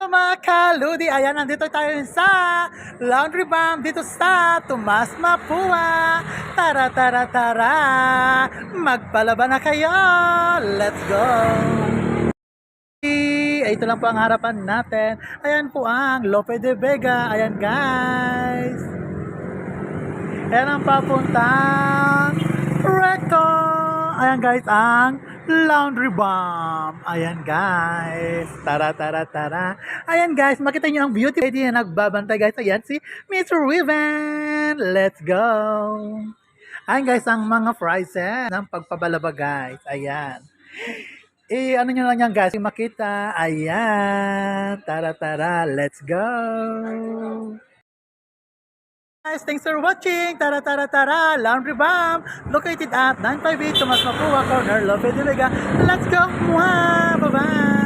mga kaludi, ayan, nandito tayo sa Laundry Bomb dito sa Tomas Mapua. Tara, tara, tara, magpalaba na kayo. Let's go! Ito lang po ang harapan natin. Ayan po ang Lope de Vega. Ayan guys. Ayan ang papuntang Recto. Ayan guys ang Laundry Bomb. Ayan guys. Tara, tara, tara. Ayan guys, makita nyo ang beauty lady na nagbabantay guys. Ayan si Miss Riven. Let's go. Ayan guys, ang mga prices ng pagpabalaba guys. Ayan. Ano nyo lang yan guys, makita. Ayan. Tara, tara. Let's go. Guys, thanks for watching. Tara, tara, tara. Laundry Bomb. Located at 958 Tomas Mapua Corner, Lope de Vega. Let's go. Mwah! Bye-bye.